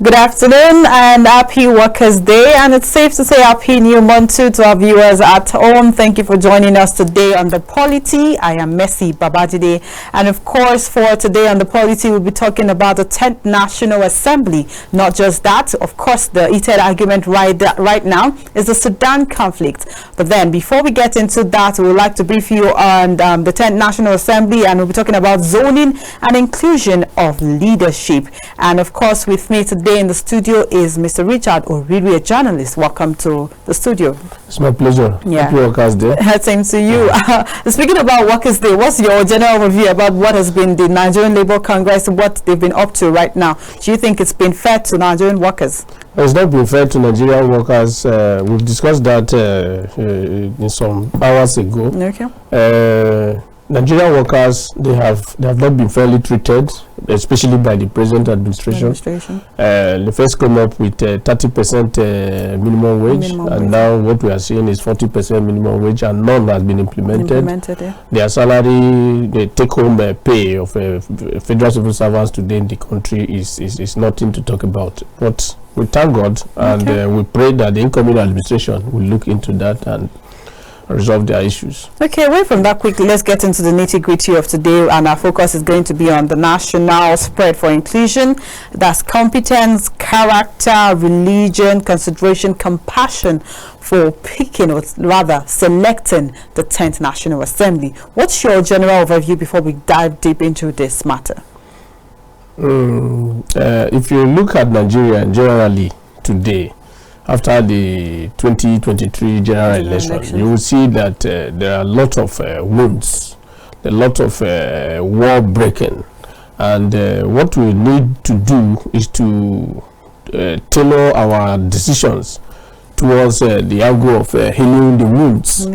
Good afternoon and happy Workers' Day, and it's safe to say happy new month too to our viewers at home. Thank you for joining us today on the Polity. I am Messi Babajide, and of course for today on the Polity we'll be talking about the 10th National Assembly. Not just that, of course the heated argument right now is the Sudan conflict. But then before we get into that, we would like to brief you on the 10th National Assembly, and we'll be talking about zoning and inclusion of leadership. And of course with me today in the studio is Mr. Richard Oriri, a journalist. Welcome to the studio. It's my pleasure. Yeah. Happy Workers' Day. Same to you. Speaking about Workers' Day, what's your general overview about what has been the Nigerian Labour Congress and what they've been up to right now? Do you think it's been fair to Nigerian workers? It's not been fair to Nigerian workers. We've discussed that in some hours ago. Okay. Nigerian workers, they have not been fairly treated, especially by the present administration. They first come up with 30% minimum wage, now what we are seeing is 40% minimum wage, and none has been implemented. Yeah. Their salary, the take-home pay of federal civil servants today in the country is nothing to talk about. But we thank God, and we pray that the incoming administration will look into that and resolve their issues. Okay, away from that quickly, let's get into the nitty-gritty of today, and our focus is going to be on the national spread for inclusion. That's competence, character, religion, consideration, compassion for picking, or rather selecting, the 10th National Assembly. What's your general overview before we dive deep into this matter? If you look at Nigeria generally today, after the 2023 general election, you will see that there are a lot of wounds, a lot of war breaking, and what we need to do is to tailor our decisions towards the angle of healing the wounds,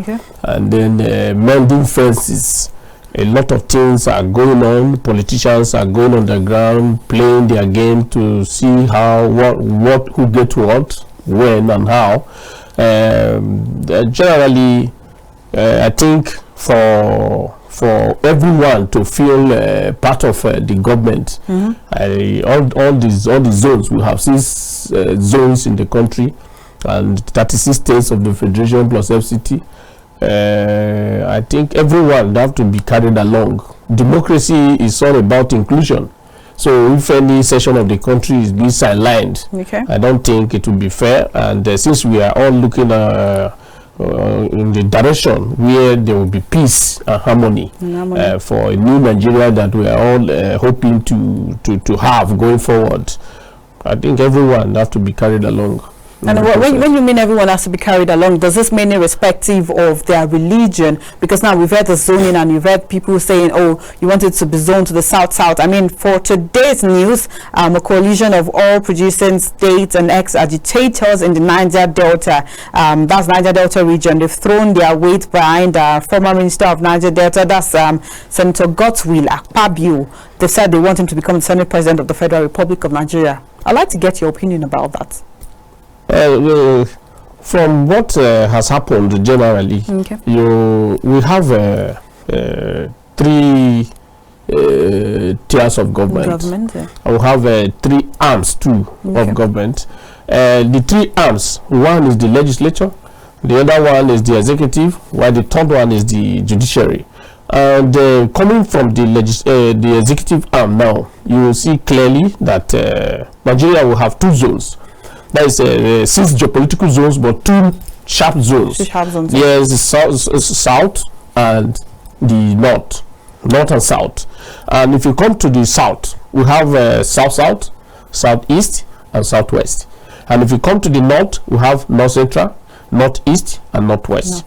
and then mending fences. A lot of things are going on. Politicians are going on the ground, playing their game to see how who get what, when and how. Generally, I think for everyone to feel part of the government, all the zones, we have 6 zones in the country and 36 states of the federation plus FCT. I think everyone have to be carried along. Democracy is all about inclusion. So if any section of the country is being sidelined, I don't think it will be fair. And since we are all looking in the direction where there will be peace and harmony, for a new Nigeria that we are all hoping to have going forward, I think everyone have to be carried along. And when you mean everyone has to be carried along, does this mean irrespective of their religion? Because now we've heard the zoning, and you've heard people saying, oh, you want it to be zoned to the south-south. I mean, for today's news, a coalition of all producing states and ex-agitators in the Niger Delta, that's Niger Delta region, they've thrown their weight behind former Minister of Niger Delta, that's Senator Godswill Akpabio. They said they want him to become the Senate President of the Federal Republic of Nigeria. I'd like to get your opinion about that. From what has happened generally, we have 3 tiers of government. We have 3 arms too of government. The 3 arms, one is the legislature, the other one is the executive, while the third one is the judiciary. And coming from the executive arm now, you will see clearly that Nigeria will have 2 zones. That is 6 geopolitical zones, but 2 sharp zones. Yes, the south and the north and south. And if you come to the south, we have south-south, southeast, and southwest. And if you come to the north, we have north-central, northeast, and northwest.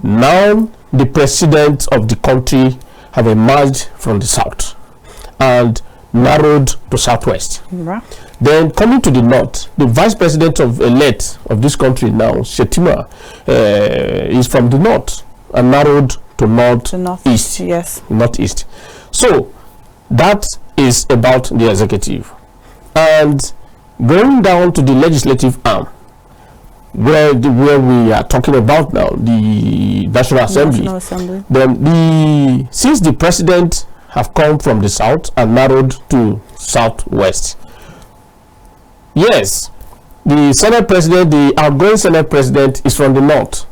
Now, the president of the country have emerged from the south and narrowed to southwest. Then coming to the north, the vice president elect of this country now, Shetima, is from the north and narrowed to northeast. Northeast. So that is about the executive. And going down to the legislative arm, where we are talking about now, the National Assembly. Then since the president have come from the south and narrowed to southwest, yes, the Senate President, the outgoing Senate President, is from the north.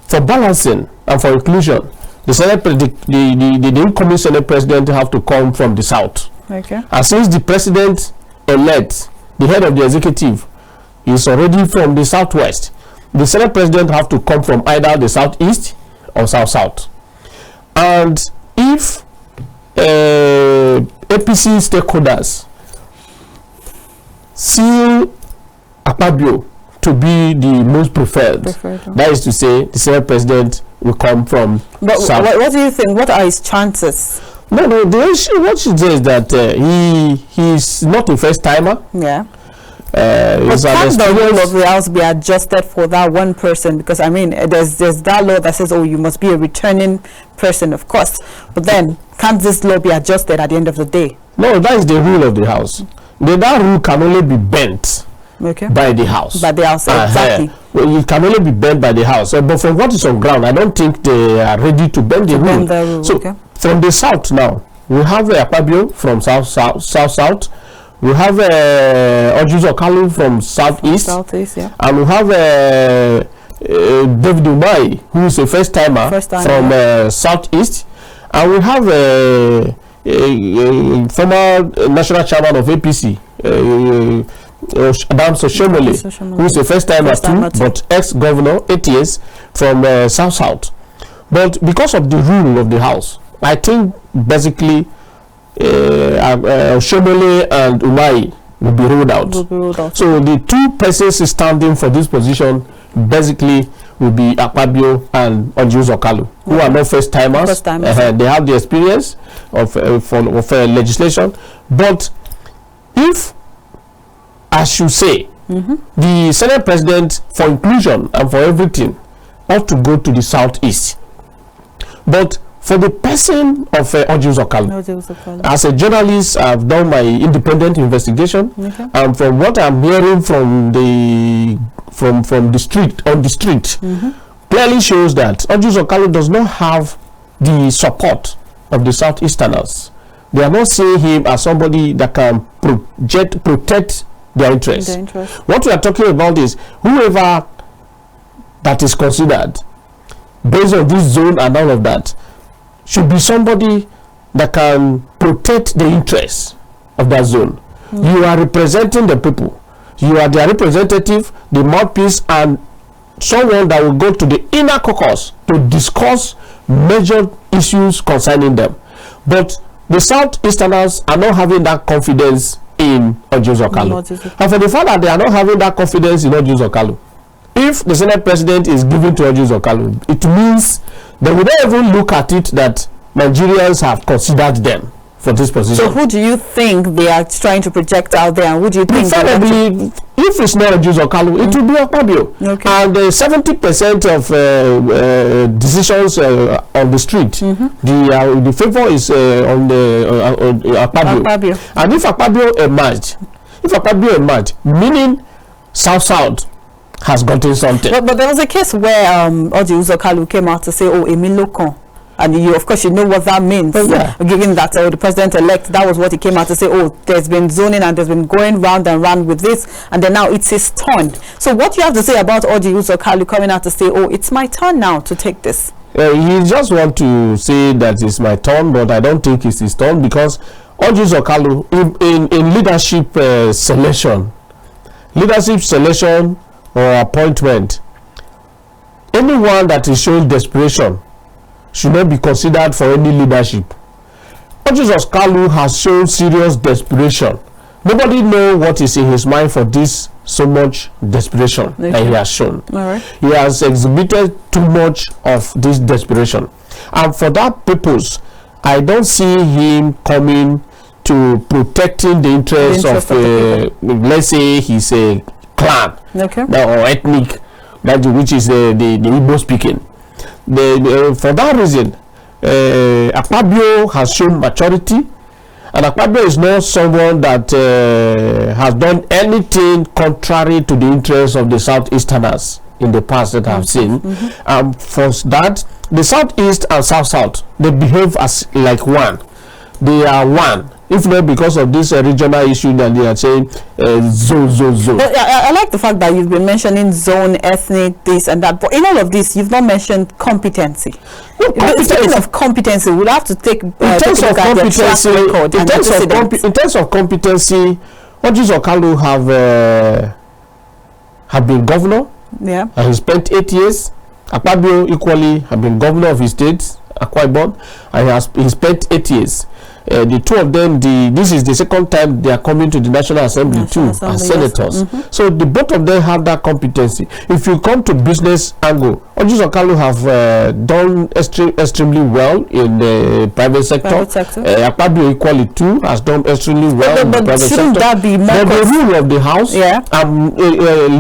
For balancing and for inclusion, the incoming Senate President have to come from the south. Okay. And since the President-elect, the head of the executive, is already from the southwest, the Senate President have to come from either the southeast or south-south. And if APC stakeholders see Akpabio to be the most preferred. That is to say, the Senate President will come from south. What do you think? What are his chances? No, the issue, what she says is that he's not a first timer. Yeah. But can the rule of the House be adjusted for that one person? Because I mean, there's that law that says, oh, you must be a returning person, of course. But then, can't this law be adjusted at the end of the day? No, that is the rule of the House. That rule can only be bent by the House. By the House, exactly. Well, it can only be bent by the House. But from what is on ground, I don't think they are ready to bend the rule. So, from the south now, we have Akpabio from south. We have Ojuzo Okalu from southeast. Yeah. And we have David Umahi, who is a first timer from southeast. And we have a former national chairman of APC, Adams Oshomole, who is a first timer too, but ex-governor, 8 years, from south. But because of the rule of the House, I think basically Oshomole and Umahi will be ruled out. So the two persons standing for this position basically will be Akpabio and Ojuzo Okalu, who are not first timers. They have the experience of legislation. But if, as you say, the Senate President, for inclusion and for everything, ought to go to the southeast. But for the person of Ojuzo Okalu, as a journalist, I've done my independent investigation, and from what I'm hearing from the street, clearly shows that Ojuzo Okalu does not have the support of the Southeasterners. They are not seeing him as somebody that can protect their interests. What we are talking about is whoever that is considered based on this zone and all of that should be somebody that can protect the interests of that zone. You are representing the people. You are their representative, the mouthpiece, and someone that will go to the inner caucus to discuss major issues concerning them. But the Southeasterners are not having that confidence in Ojuzo Okalu. And for the fact that they are not having that confidence in Ojuzo Okalu, if the Senate President is given to Ojuzo Okalu, it means they will not even look at it that Nigerians have considered them for this position. So who do you think they are trying to project out there, and who do you think? Preferably, if it's not Ojuzo Okalu, it will be Akpabio. And 70% of decisions on the street, the favor is on the Akpabio. And if Akpabio emerged, meaning South has gotten something. But there was a case where Ojuzo Okalu came out to say, oh, Emilokon. And you, of course, you know what that means. Given that the president-elect, that was what he came out to say, oh, there's been zoning and there's been going round and round with this, and then now it's his turn. So what do you have to say about Ojuzo Okalu coming out to say, oh, it's my turn now to take this? He just want to say that it's my turn, but I don't think it's his turn, because Ojuzo Okalu, in leadership selection or appointment, anyone that is showing desperation should not be considered for any leadership. Ojuzo Okalu has shown serious desperation. Nobody knows what is in his mind for this so much desperation that he has shown. He has exhibited too much of this desperation. And for that purpose, I don't see him coming to protecting the interests of let's say he's a clan or ethnic, which is the Igbo speaking. For that reason, Akpabio has shown maturity, and Akpabio is not someone that has done anything contrary to the interests of the Southeasterners in the past that I've seen. For that, the Southeast and South, they behave as like one. They are one. if not because of this regional issue that they are saying zone. I like the fact that you've been mentioning zone, ethnic, this and that, but in all of this you've not mentioned competency. Speaking of competency, we'll have to take in terms of competency. In terms of competency, Orji Okalu have been governor. Yeah, and he spent 8 years. Akpabio equally have been governor of his state, Akwa Ibom, and he spent 8 years. The two of them, this is the second time they are coming to the National Assembly as senators. Yes. So the both of them have that competency. If you come to business angle, Orji Okalu have done extremely well in the private sector. Akpabio equally too has done extremely well in the private sector. That be more but the rule of the House,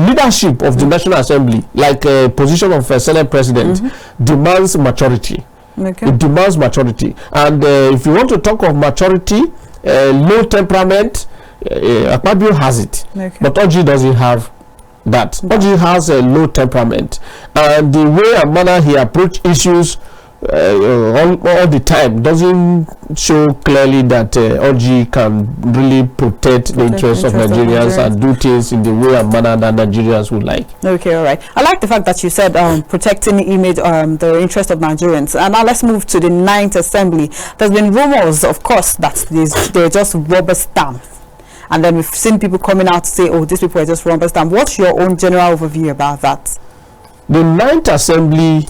leadership of the National Assembly, like position of Senate President, demands maturity. Okay. It demands maturity, and if you want to talk of maturity, low temperament, Akpabio has it, but Orji doesn't have that. Orji has a low temperament, and the way and manner he approach issues all the time doesn't show clearly that Orji can really protect the interests of Nigerians and do things in the way and manner that Nigerians would like. Okay, all right. I like the fact that you said protecting the image, the interest of Nigerians. And now let's move to the 9th Assembly. There's been rumors, of course, that they're just rubber stamps. And then we've seen people coming out to say, oh, these people are just rubber stamps. What's your own general overview about that? The 9th Assembly,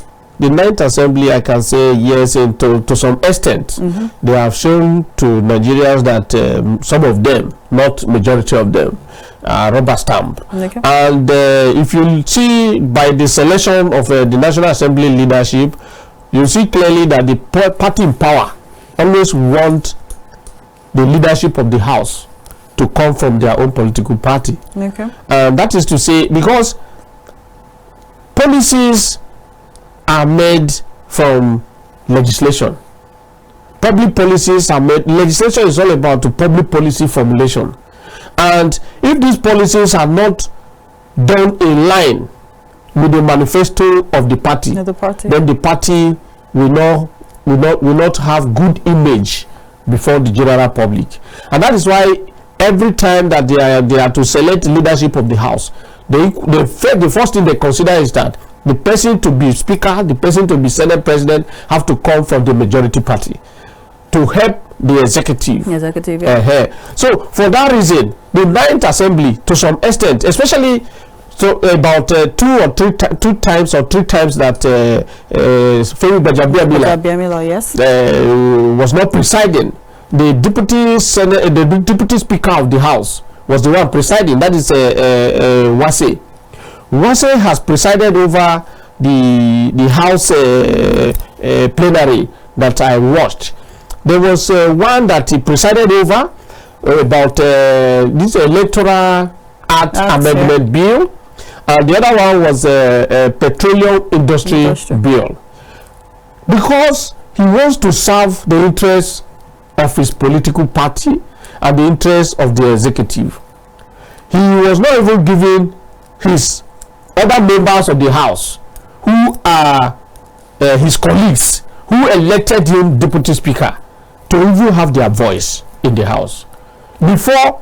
I can say yes, and to some extent, they have shown to Nigerians that some of them, not majority of them, are rubber stamp. Okay. And if you see by the selection of the National Assembly leadership, you see clearly that the party in power always want the leadership of the House to come from their own political party. Okay. That is to say, because policies are made from legislation. Public policies are made. Legislation is all about the public policy formulation, and if these policies are not done in line with the manifesto of the party, then the party will not have good image before the general public. And that is why every time that they are to select leadership of the House, the first thing they consider is that the person to be speaker, the person to be Senate President have to come from the majority party to help the executive. So for that reason, the 9th Assembly, to some extent, especially about two times that Femi Gbajabiamila was not presiding. The deputy speaker of the House was the one presiding. That is Wase. Wase has presided over the House plenary that I watched. There was one that he presided over about this Electoral Act Amendment Bill, and the other one was a Petroleum Industry Bill, because he wants to serve the interests of his political party and the interests of the executive. He was not even giving his other members of the House, who are his colleagues, who elected him deputy speaker, to even have their voice in the House. Before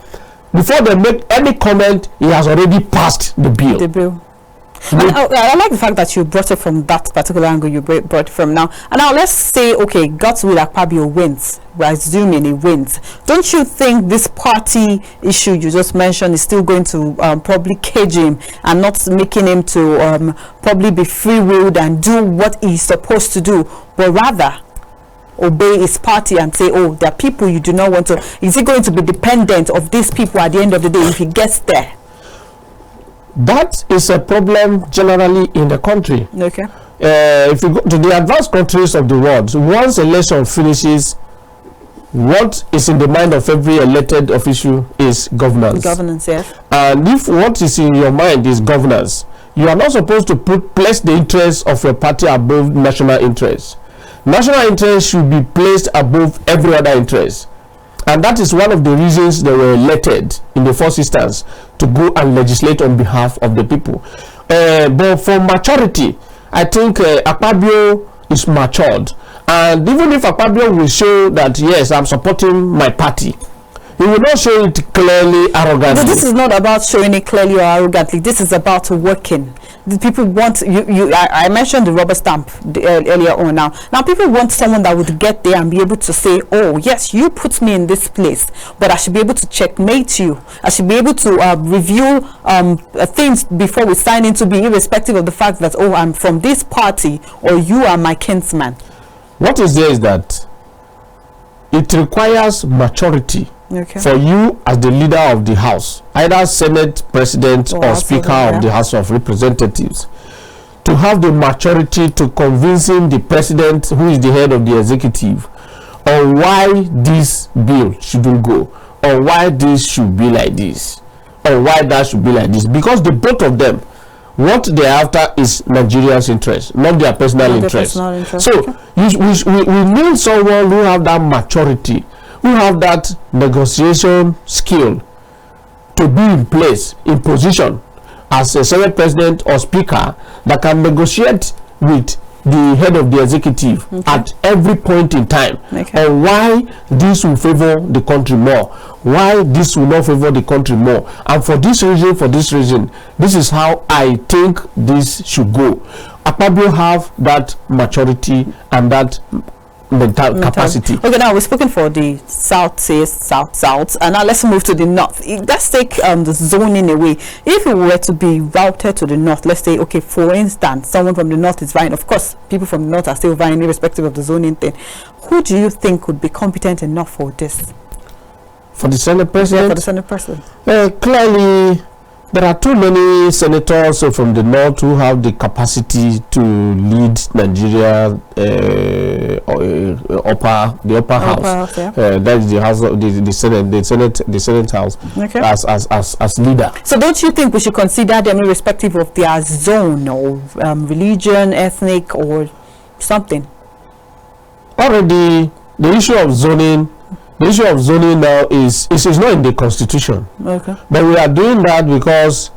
they make any comment, he has already passed the bill. I like the fact that you brought it from that particular angle you brought it from now. And now let's say, okay, God's will, Akpabio wins. We're assuming he wins. Don't you think this party issue you just mentioned is still going to probably cage him and not making him to probably be free-willed and do what he's supposed to do, but rather obey his party and say, oh, there are people you do not want to. Is he going to be dependent of these people at the end of the day if he gets there? That is a problem generally in the country. Okay. If you go to the advanced countries of the world, once election finishes, what is in the mind of every elected official is governance. Governance, yes. And if what is in your mind is governance, you are not supposed to place the interests of your party above national interests. National interest should be placed above every other interest. And that is one of the reasons they were elected in the first instance, to go and legislate on behalf of the people. But for maturity, I think Akpabio is matured. And even if Akpabio will show that, yes, I'm supporting my party, he will not show it clearly, arrogantly. But this is not about showing it clearly or arrogantly. This is about working. The people want I mentioned the rubber stamp earlier on. Now people want someone that would get there and be able to say, oh yes, you put me in this place, but I should be able to checkmate you. I should be able to review things before we sign into, be irrespective of the fact that, oh, I'm from this party or you are my kinsman. What is there is that it requires maturity for you as the leader of the House, either Senate President or Speaker of the House of Representatives, to have the maturity to convincing the President, who is the head of the executive, on why this bill shouldn't go, or why this should be like this, or why that should be like this. Because the both of them, what they're after is Nigeria's interest, not their personal interest. So we need someone who have that maturity, who have that negotiation skill to be in place, in position as a Senate President or Speaker that can negotiate with the head of the executive at every point in time, and why this will favor the country more, why this will not favor the country more, and for this reason, this is how I think this should go. Akpabio have that maturity and that mental capacity. Okay, now we've spoken for the south, and now let's move to the north. Let's take the zoning away. If it were to be routed to the north, let's say, okay, for instance, someone from the north is vying. Of course, people from the north are still vying, irrespective of the zoning thing. Who do you think would be competent enough for this? For the Senate President? Yeah, for the Senate President. Clearly, there are too many senators from the north who have the capacity to lead Nigeria upper house. That is the house of the Senate House as leader. So don't you think we should consider them irrespective of their zone or religion, ethnic, or something? Already, the issue of zoning. The issue of zoning now is not in the constitution. But we are doing that because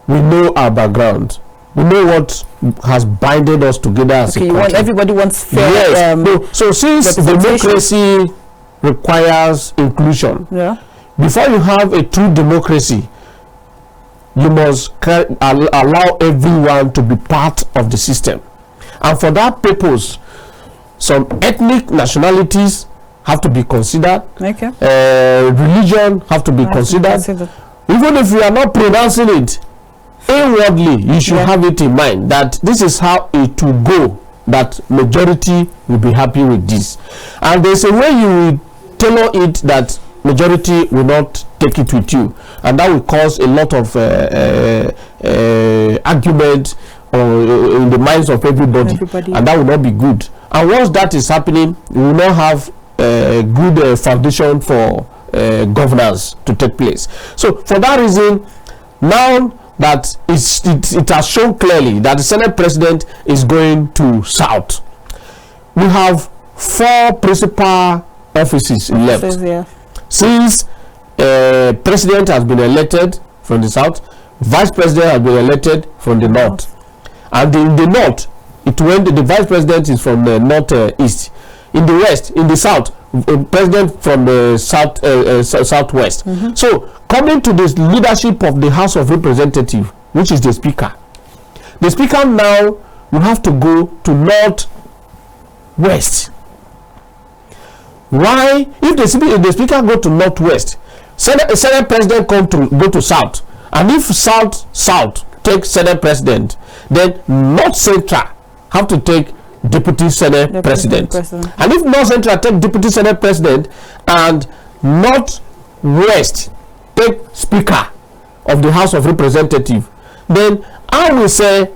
we know our background. We know what has binded us together as a country. Everybody wants fair. Yes. So since democracy requires inclusion, before you have a true democracy, you must allow everyone to be part of the system. And for that purpose, some ethnic nationalities have to be considered. Religion have to be considered. Even if you are not pronouncing it inwardly, you should have it in mind that this is how it will go, that majority will be happy with this. And there's a way you will tailor it that majority will not take it with you, and that will cause a lot of argument in the minds of everybody, and that will not be good. And once that is happening, we will not have a good foundation for governance to take place. So for that reason, now that it has shown clearly that the Senate President is going to South, we have 4 principal offices left. Since President has been elected from the South, Vice President has been elected from the North, and in the North, the Vice President is from the Northeast. In the West, in the South, President from the Southwest. So, coming to this leadership of the House of Representatives, which is the Speaker now will have to go to Northwest. Why? If the Speaker go to Northwest, Senate President go to South, and if South take Senate President, then North Central have to take Deputy Senate President. And if North Central take Deputy Senate President and North West take Speaker of the House of Representatives, then I will say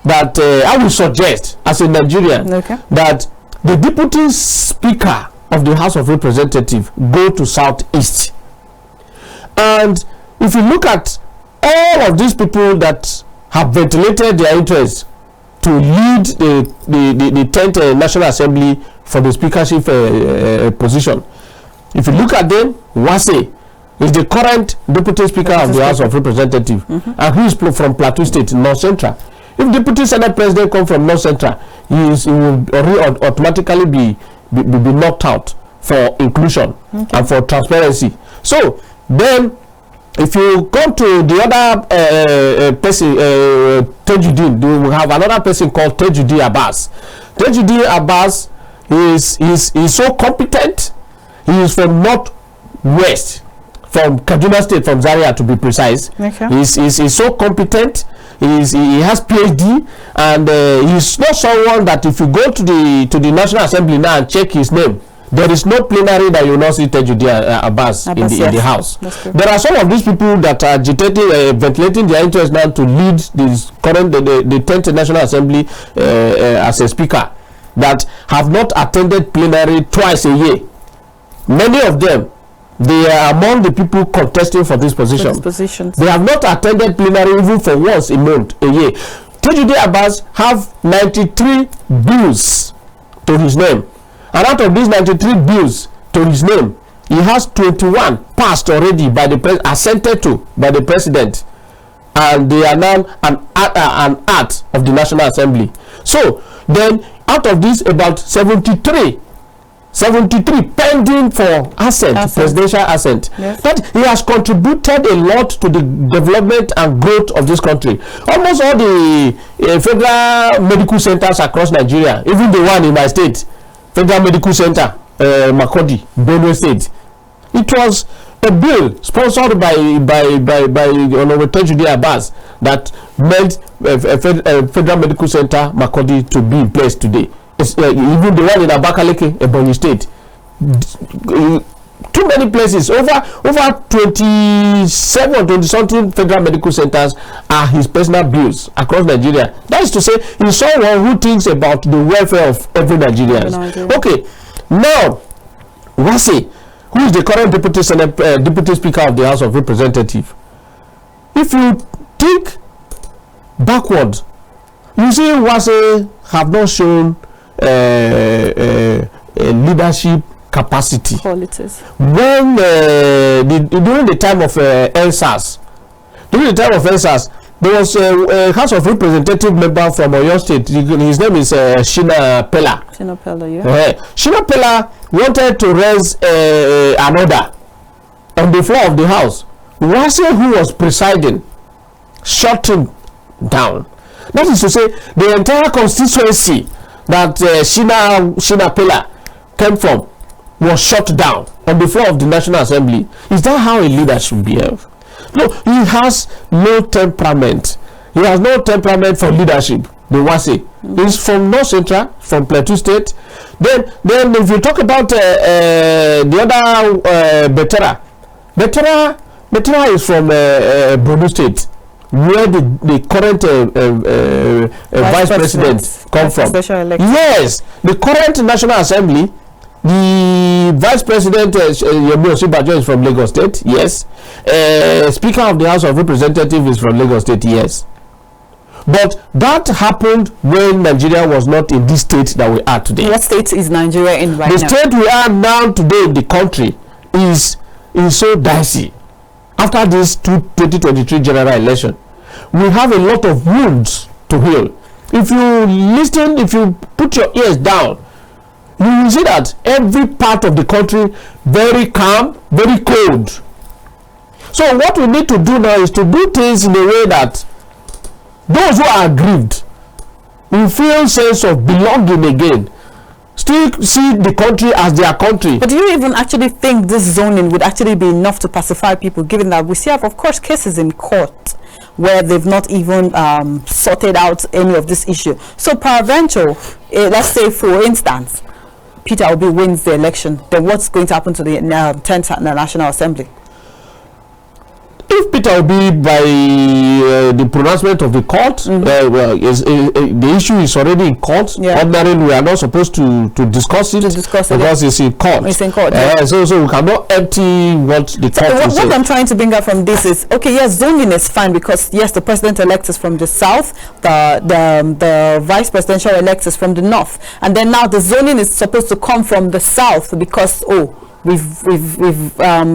that I will suggest as a Nigerian that the Deputy Speaker of the House of Representatives go to Southeast. And if you look at all of these people that have ventilated their interests to lead the 10th National Assembly for the speakership position, if you look at them, Wase is the current Deputy Speaker of the House of Representatives, and he is from Plateau State, North Central. If Deputy Senate President come from North Central, he will automatically be knocked out for inclusion and for transparency. So then, if you come to the other person, Tajuddin, we have another person called Tajuddin Abbas. Tajuddin Abbas is so competent. He is from Northwest, from Kaduna State, from Zaria to be precise. Okay. He's so competent. He has PhD, and he's not someone that if you go to the National Assembly now and check his name, there is no plenary that you will not see Tajuddin Abbas in the House. There are some of these people that are agitating, ventilating their interest now to lead this current the 10th National Assembly as a speaker, that have not attended plenary twice a year. Many of them, they are among the people contesting for this position. They have not attended plenary even for once a year. Tajuddin Abbas have 93 bills to his name. And out of these 93 bills to his name, he has 21 passed already by the assented to by the president, and they are now an act of the National Assembly. So then, out of these, about 73 pending for assent, presidential assent. Yes. But he has contributed a lot to the development and growth of this country. Almost all the federal medical centers across Nigeria, even the one in my state, Federal Medical Center, Makodi, Benue State. It was a bill sponsored by Honorable Tajuddin Abbas that made Federal Medical Center, Makodi, to be in place today. Even the one in Abakaliki, Ebonyi State. Too many places, over 20-something federal medical centers are his personal bills across Nigeria. That is to say, he's someone who thinks about the welfare of every Nigerian. Okay, now Wase, who is the current deputy speaker of the House of Representatives, if you think backward, you see Wase have not shown leadership capacity. Qualities. When during the time of NSAS, there was a House of Representative member from Oyo State. His name is Shina Pella. Shina Pella, yeah. Shina Pella wanted to raise an order on the floor of the House. Wase, who was presiding, shut him down. That is to say, the entire constituency that Shina Pella came from was shut down on the floor of the National Assembly. Is that how a leader should behave? No, he has no temperament. He has no temperament for leadership. The Wase. He's from North Central, from Plateau State. Then if you talk about the other Betera is from Borno State, where the current vice president come from. Yes, the current National Assembly, the vice president Yemi Osinbajo is from Lagos State. Yes, Speaker of the House of Representatives is from Lagos State. Yes, but that happened when Nigeria was not in this state that we are today. What state is Nigeria in right now? The state we are now today, the country, is so dicey. After this 2023 general election, we have a lot of wounds to heal. If you listen, if you put your ears down, you will see that every part of the country very calm, very cold. So what we need to do now is to do things in a way that those who are aggrieved will feel sense of belonging again. Still see the country as their country. But do you even actually think this zoning would actually be enough to pacify people, given that we still have, of course, cases in court where they've not even sorted out any of this issue? So peradventure, let's say for instance, Peter Obi wins the election, then what's going to happen to the 10th National Assembly? If Peter Obi, by the pronouncement of the court, the issue is already in court. Yeah. Ordinarily, we are not supposed to discuss it because it's in court. It's in court. So we cannot empty what the court is saying. What I'm trying to bring up from this is, okay, yes, zoning is fine because yes, the president-elect is from the south, the vice presidential elect is from the north, and then now the zoning is supposed to come from the south because we've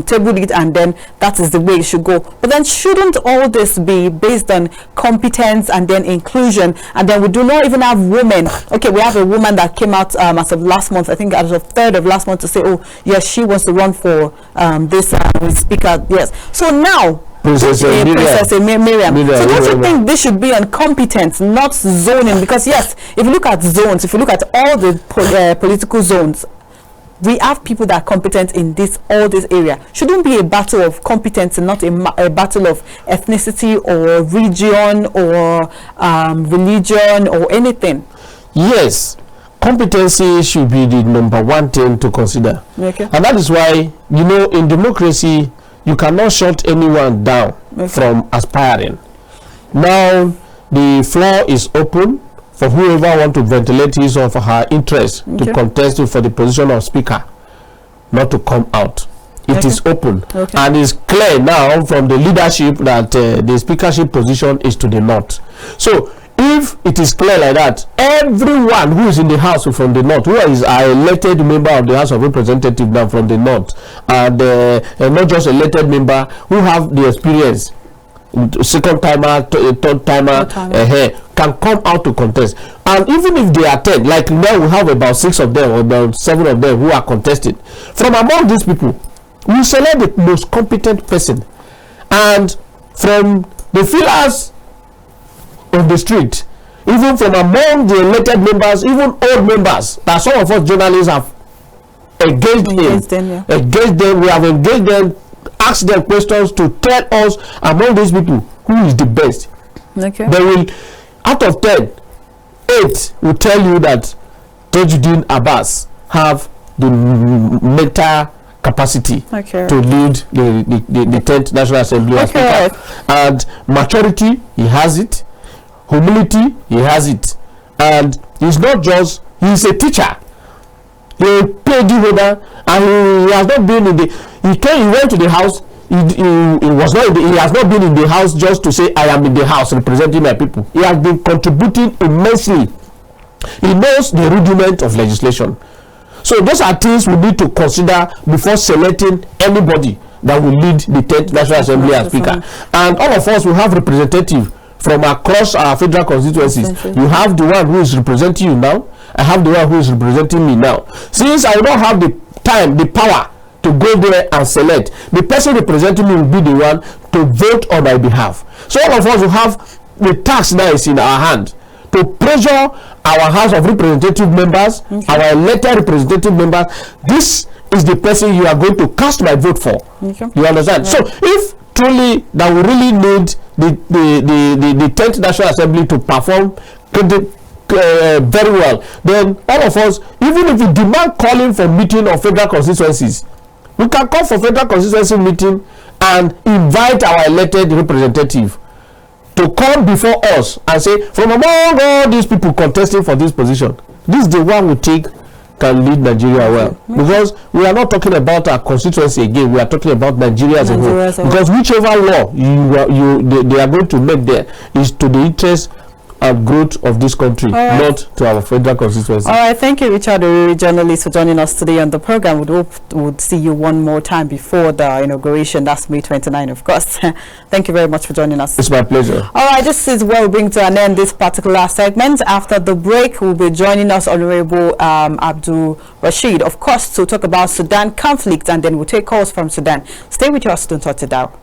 tabled it, and then that is the way it should go. But then shouldn't all this be based on competence and then inclusion? And then we do not even have women. Okay, we have a woman that came out as of last month, I think as of 3rd of last month, to say, oh yes, she wants to run for this speaker. Yes. So now Princess Miriam. So don't you think this should be on competence, not zoning? Because yes, if you look at zones, if you look at all the political zones, we have people that are competent in all this area. Shouldn't be a battle of competence and not a battle of ethnicity or region or religion or anything. Yes, competency should be the number one thing to consider. Okay. And that is why, you know, in democracy, you cannot shut anyone down from aspiring. Now, the floor is open for whoever want to ventilate his or her interest to contest for the position of speaker, not to come out. It is open, and it's clear now from the leadership that the speakership position is to the north. So if it is clear like that, everyone who is in the house from the north, who is an elected member of the House of Representatives now from the north, and not just elected member who have the experience, second timer, third timer, can come out to contest. And even if they attend, like now we have about 6 of them or about 7 of them who are contested, from among these people we select the most competent person, and from the fillers on the street, even from among the elected members, even old members that some of us journalists have engaged them, we have engaged them, asked them questions to tell us among these people who is the best. They will, out of 10, 8 will tell you that Tajuddin Abbas have the mental capacity to lead the 10th National Assembly as speaker. And maturity, he has it. Humility, he has it. And he's not just, he's a teacher. He's a PhD holder, and he has not been in the, he went to the house, he has not been in the house just to say, I am in the house representing my people. He has been contributing immensely. He knows the rudiment of legislation. So those are things we need to consider before selecting anybody that will lead the 10th National Assembly as speaker. And all of us will have representatives from across our federal constituencies. You have the one who is representing you now. I have the one who is representing me now. Since I don't have the time, the power to go there and select, the person representing me will be the one to vote on my behalf. So all of us will have the task now is in our hand to pressure our House of Representative members, our elected representative members. This is the person you are going to cast my vote for. You understand? So if truly that we really need the 10th National Assembly to perform very well, then all of us, even if we demand calling for meeting of federal constituencies, we can call for federal constituency meeting and invite our elected representative to come before us and say, from among all these people contesting for this position, this is the one we think can lead Nigeria well. Because we are not talking about our constituency again, we are talking about Nigeria as a whole. Because whichever law they are going to make there is to the interest and growth of this country, not to our federal constituency. All right, thank you, Richard, a journalist, for joining us today on the program. We hope we'll see you one more time before the inauguration. That's May 29, of course. Thank you very much for joining us. It's my pleasure. All right, this is where we bring to an end this particular segment. After the break, we'll be joining us Honorable Abdul Rashid, of course, to talk about Sudan conflict, and then we'll take calls from Sudan. Stay with us, don't touch it out.